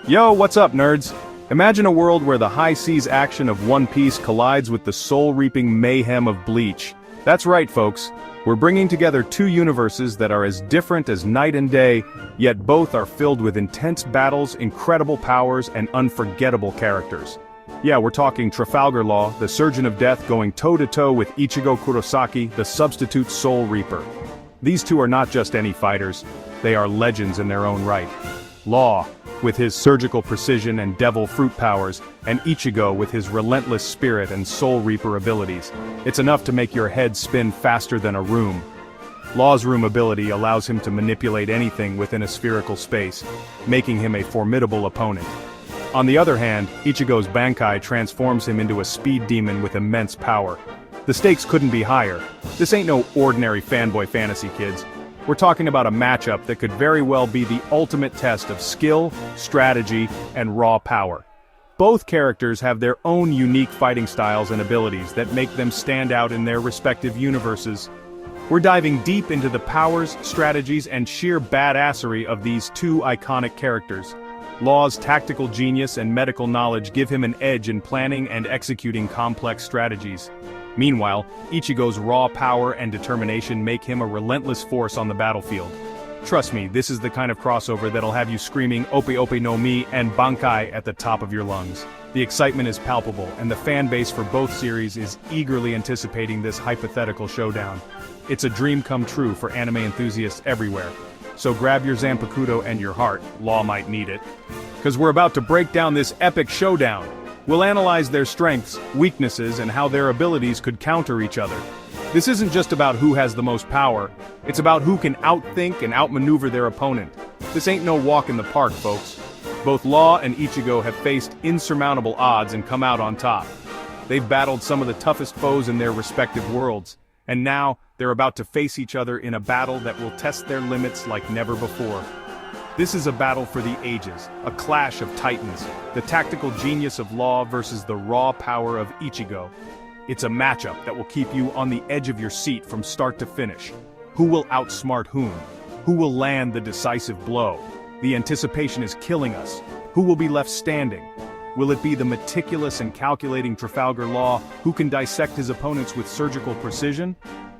Yo, what's up, nerds? Imagine a world where the high seas action of One Piece collides with the soul-reaping mayhem of Bleach. That's right, folks. We're bringing together two universes that are as different as night and day, yet both are filled with intense battles, incredible powers, and unforgettable characters. Yeah, we're talking Trafalgar Law, the Surgeon of Death going toe-to-toe with Ichigo Kurosaki, the substitute Soul Reaper. These two are not just any fighters, they are legends in their own right. Law, with his surgical precision and devil fruit powers, and Ichigo with his relentless spirit and Soul Reaper abilities. It's enough to make your head spin faster than a room. Law's room ability allows him to manipulate anything within a spherical space, making him a formidable opponent. On the other hand, Ichigo's Bankai transforms him into a speed demon with immense power. The stakes couldn't be higher. This ain't no ordinary fanboy fantasy, kids. We're talking about a matchup that could very well be the ultimate test of skill, strategy, and raw power. Both characters have their own unique fighting styles and abilities that make them stand out in their respective universes. We're diving deep into the powers, strategies, and sheer badassery of these two iconic characters. Law's tactical genius and medical knowledge give him an edge in planning and executing complex strategies. Meanwhile, Ichigo's raw power and determination make him a relentless force on the battlefield. Trust me, this is the kind of crossover that'll have you screaming Ope Ope no Mi and Bankai at the top of your lungs. The excitement is palpable, and the fan base for both series is eagerly anticipating this hypothetical showdown. It's a dream come true for anime enthusiasts everywhere. So grab your Zanpakuto and your heart, Law might need it. 'Cause we're about to break down this epic showdown. We'll analyze their strengths, weaknesses, and how their abilities could counter each other. This isn't just about who has the most power, it's about who can outthink and outmaneuver their opponent. This ain't no walk in the park, folks. Both Law and Ichigo have faced insurmountable odds and come out on top. They've battled some of the toughest foes in their respective worlds, and now, they're about to face each other in a battle that will test their limits like never before. This is a battle for the ages, a clash of titans, the tactical genius of Law versus the raw power of Ichigo. It's a matchup that will keep you on the edge of your seat from start to finish. Who will outsmart whom? Who will land the decisive blow? The anticipation is killing us. Who will be left standing? Will it be the meticulous and calculating Trafalgar Law who can dissect his opponents with surgical precision?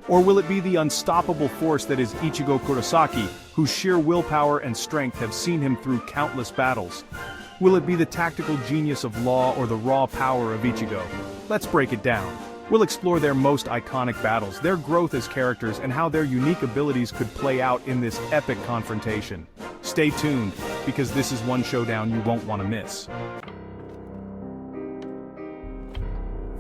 Or will it be the unstoppable force that is Ichigo Kurosaki, whose sheer willpower and strength have seen him through countless battles? Will it be the tactical genius of Law or the raw power of Ichigo? Let's break it down. We'll explore their most iconic battles, their growth as characters, and how their unique abilities could play out in this epic confrontation. Stay tuned, because this is one showdown you won't want to miss.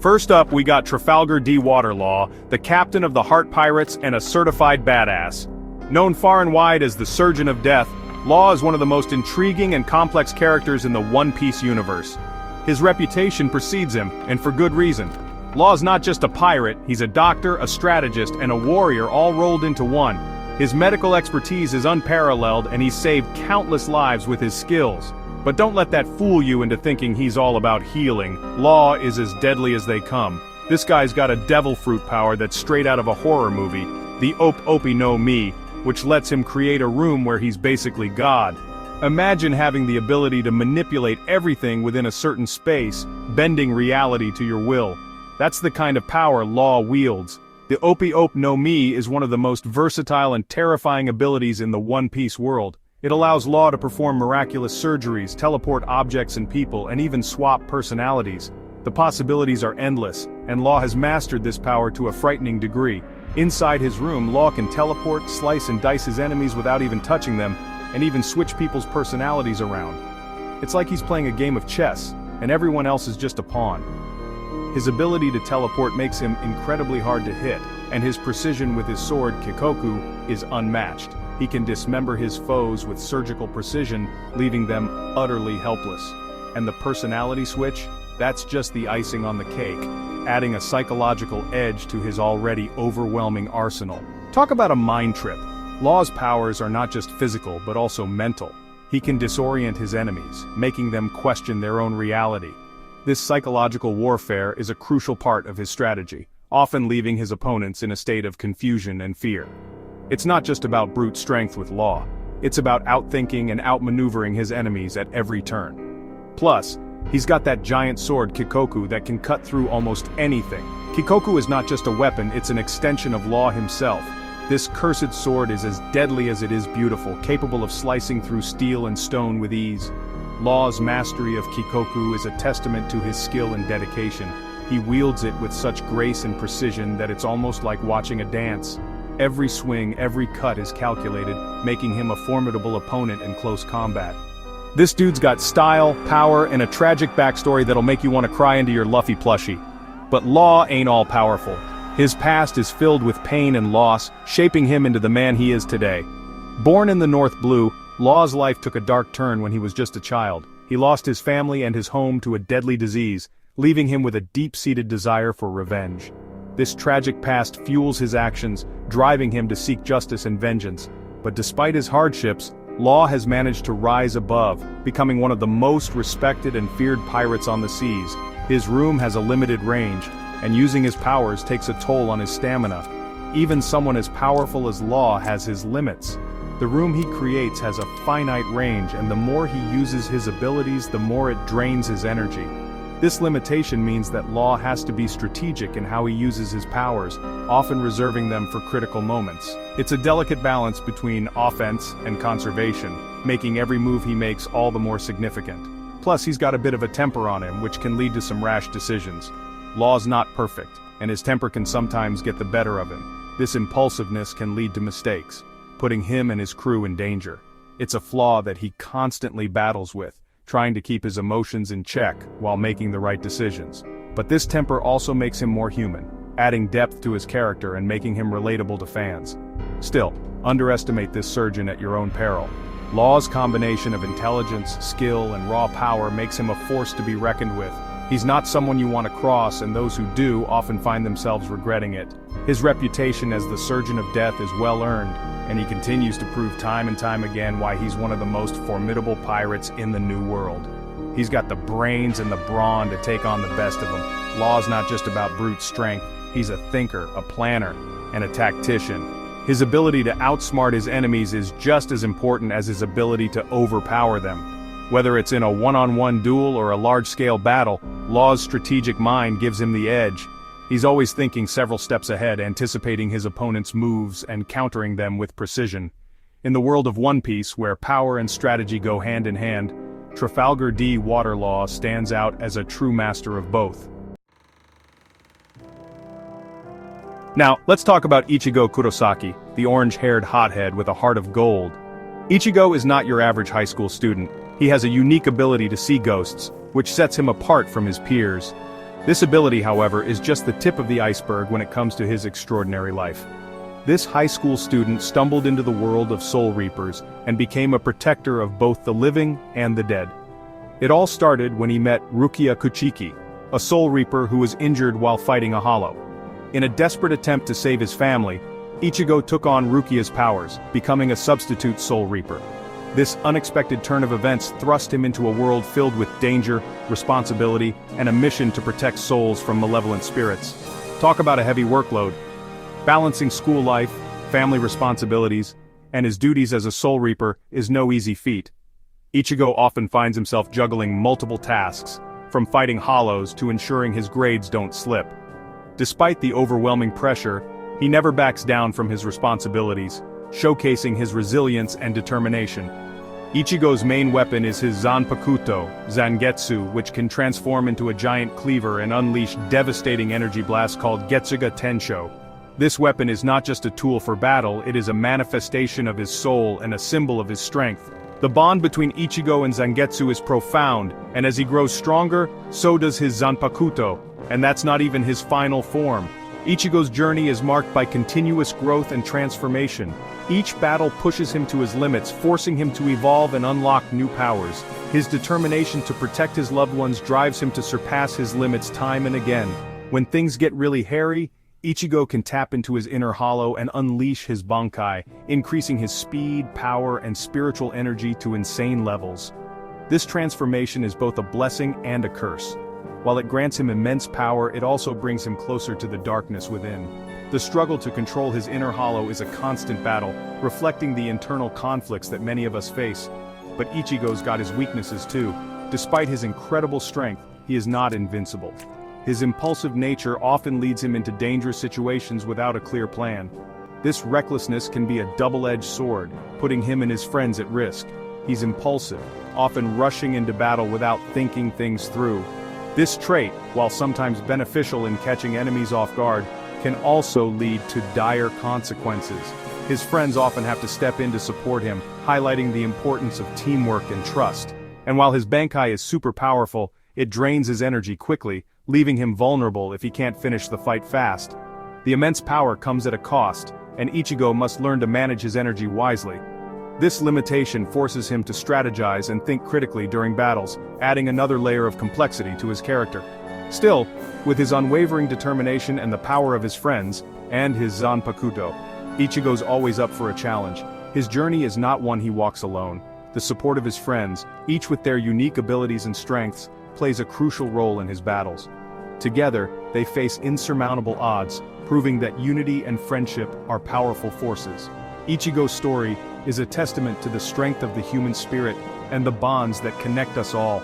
First up, we got Trafalgar D. Law, the captain of the Heart Pirates and a certified badass. Known far and wide as the Surgeon of Death, Law is one of the most intriguing and complex characters in the One Piece universe. His reputation precedes him, and for good reason. Law's not just a pirate, he's a doctor, a strategist, and a warrior all rolled into one. His medical expertise is unparalleled, and he's saved countless lives with his skills. But don't let that fool you into thinking he's all about healing. Law is as deadly as they come. This guy's got a devil fruit power that's straight out of a horror movie, the Ope Ope no Mi, which lets him create a room where he's basically God. Imagine having the ability to manipulate everything within a certain space, bending reality to your will. That's the kind of power Law wields. The Ope Ope no Mi is one of the most versatile and terrifying abilities in the One Piece world. It allows Law to perform miraculous surgeries, teleport objects and people, and even swap personalities. The possibilities are endless, and Law has mastered this power to a frightening degree. Inside his room, Law can teleport, slice and dice his enemies without even touching them, and even switch people's personalities around. It's like he's playing a game of chess, and everyone else is just a pawn. His ability to teleport makes him incredibly hard to hit, and his precision with his sword, Kikoku, is unmatched. He can dismember his foes with surgical precision, leaving them utterly helpless. And the personality switch? That's just the icing on the cake, adding a psychological edge to his already overwhelming arsenal. Talk about a mind trip. Law's powers are not just physical but also mental. He can disorient his enemies, making them question their own reality. This psychological warfare is a crucial part of his strategy, often leaving his opponents in a state of confusion and fear. It's not just about brute strength with Law. It's about outthinking and outmaneuvering his enemies at every turn. Plus, he's got that giant sword Kikoku that can cut through almost anything. Kikoku is not just a weapon, it's an extension of Law himself. This cursed sword is as deadly as it is beautiful, capable of slicing through steel and stone with ease. Law's mastery of Kikoku is a testament to his skill and dedication. He wields it with such grace and precision that it's almost like watching a dance. Every swing, every cut is calculated, making him a formidable opponent in close combat. This dude's got style, power, and a tragic backstory that'll make you want to cry into your Luffy plushie. But Law ain't all powerful. His past is filled with pain and loss, shaping him into the man he is today. Born in the North Blue, Law's life took a dark turn when he was just a child. He lost his family and his home to a deadly disease, leaving him with a deep-seated desire for revenge. This tragic past fuels his actions, driving him to seek justice and vengeance. But despite his hardships, Law has managed to rise above, becoming one of the most respected and feared pirates on the seas. His room has a limited range, and using his powers takes a toll on his stamina. Even someone as powerful as Law has his limits. The room he creates has a finite range, and the more he uses his abilities, the more it drains his energy. This limitation means that Law has to be strategic in how he uses his powers, often reserving them for critical moments. It's a delicate balance between offense and conservation, making every move he makes all the more significant. Plus, he's got a bit of a temper on him, which can lead to some rash decisions. Law's not perfect, and his temper can sometimes get the better of him. This impulsiveness can lead to mistakes, putting him and his crew in danger. It's a flaw that he constantly battles with, trying to keep his emotions in check while making the right decisions. But this temper also makes him more human, adding depth to his character and making him relatable to fans. Still, underestimate this surgeon at your own peril. Law's combination of intelligence, skill, and raw power makes him a force to be reckoned with. He's not someone you want to cross, and those who do often find themselves regretting it. His reputation as the Surgeon of Death is well earned, and he continues to prove time and time again why he's one of the most formidable pirates in the New World. He's got the brains and the brawn to take on the best of them. Law's not just about brute strength, he's a thinker, a planner, and a tactician. His ability to outsmart his enemies is just as important as his ability to overpower them. Whether it's in a one-on-one duel or a large-scale battle, Law's strategic mind gives him the edge. He's always thinking several steps ahead, anticipating his opponent's moves and countering them with precision. In the world of One Piece, where power and strategy go hand in hand, Trafalgar Law stands out as a true master of both. Now, let's talk about Ichigo Kurosaki, the orange-haired hothead with a heart of gold. Ichigo is not your average high school student. He has a unique ability to see ghosts, which sets him apart from his peers. This ability, however, is just the tip of the iceberg when it comes to his extraordinary life. This high school student stumbled into the world of Soul Reapers and became a protector of both the living and the dead. It all started when he met Rukia Kuchiki, a Soul Reaper who was injured while fighting a Hollow. In a desperate attempt to save his family, Ichigo took on Rukia's powers, becoming a substitute Soul Reaper. This unexpected turn of events thrust him into a world filled with danger, responsibility, and a mission to protect souls from malevolent spirits. Talk about a heavy workload. Balancing school life, family responsibilities, and his duties as a Soul Reaper is no easy feat. Ichigo often finds himself juggling multiple tasks, from fighting Hollows to ensuring his grades don't slip. Despite the overwhelming pressure, he never backs down from his responsibilities, showcasing his resilience and determination. Ichigo's main weapon is his Zangetsu, which can transform into a giant cleaver and unleash devastating energy blasts called Getsuga Tenshō. This weapon is not just a tool for battle, it is a manifestation of his soul and a symbol of his strength. The bond between Ichigo and Zangetsu is profound, and as he grows stronger, so does his Zanpakuto, and that's not even his final form. Ichigo's journey is marked by continuous growth and transformation. Each battle pushes him to his limits, forcing him to evolve and unlock new powers. His determination to protect his loved ones drives him to surpass his limits time and again. When things get really hairy, Ichigo can tap into his inner hollow and unleash his Bankai, increasing his speed, power, and spiritual energy to insane levels. This transformation is both a blessing and a curse. While it grants him immense power, it also brings him closer to the darkness within. The struggle to control his inner hollow is a constant battle, reflecting the internal conflicts that many of us face. But Ichigo's got his weaknesses too. Despite his incredible strength, he is not invincible. His impulsive nature often leads him into dangerous situations without a clear plan. This recklessness can be a double-edged sword, putting him and his friends at risk. He's impulsive, often rushing into battle without thinking things through. This trait, while sometimes beneficial in catching enemies off guard, can also lead to dire consequences. His friends often have to step in to support him, highlighting the importance of teamwork and trust. And while his Bankai is super powerful, it drains his energy quickly, leaving him vulnerable if he can't finish the fight fast. The immense power comes at a cost, and Ichigo must learn to manage his energy wisely. This limitation forces him to strategize and think critically during battles, adding another layer of complexity to his character. Still, with his unwavering determination and the power of his friends, and his Zanpakuto, Ichigo's always up for a challenge. His journey is not one he walks alone. The support of his friends, each with their unique abilities and strengths, plays a crucial role in his battles. Together, they face insurmountable odds, proving that unity and friendship are powerful forces. Ichigo's story is a testament to the strength of the human spirit and the bonds that connect us all.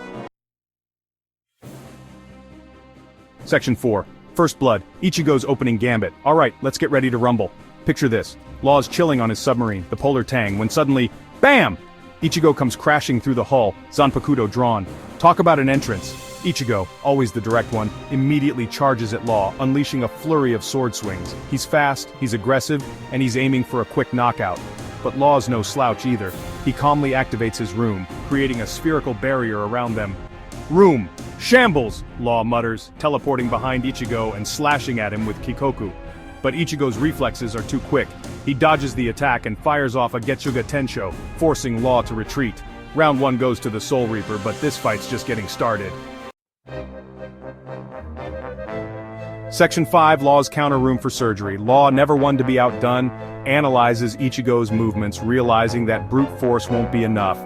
Section 4. First Blood, Ichigo's opening gambit. Alright, let's get ready to rumble. Picture this. Law's chilling on his submarine, the Polar Tang, when suddenly, BAM! Ichigo comes crashing through the hull, Zanpakuto drawn. Talk about an entrance. Ichigo, always the direct one, immediately charges at Law, unleashing a flurry of sword swings. He's fast, he's aggressive, and he's aiming for a quick knockout. But Law's no slouch either. He calmly activates his room, creating a spherical barrier around them. Room! Shambles! Law mutters, teleporting behind Ichigo and slashing at him with Kikoku. But Ichigo's reflexes are too quick. He dodges the attack and fires off a Getsuga Tenshō, forcing Law to retreat. Round 1 goes to the Soul Reaper, but this fight's just getting started. Section 5, Law's counter room for surgery. Law, never one to be outdone, analyzes Ichigo's movements, realizing that brute force won't be enough.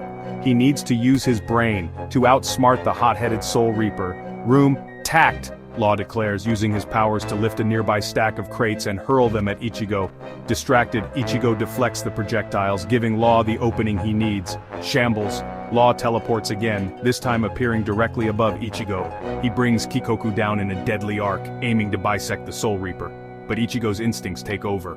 He needs to use his brain to outsmart the hot-headed Soul Reaper. Room, tact, Law declares, using his powers to lift a nearby stack of crates and hurl them at Ichigo. Distracted, Ichigo deflects the projectiles, giving Law the opening he needs. Shambles. Law teleports again, this time appearing directly above Ichigo. He brings Kikoku down in a deadly arc, aiming to bisect the Soul Reaper. But Ichigo's instincts take over.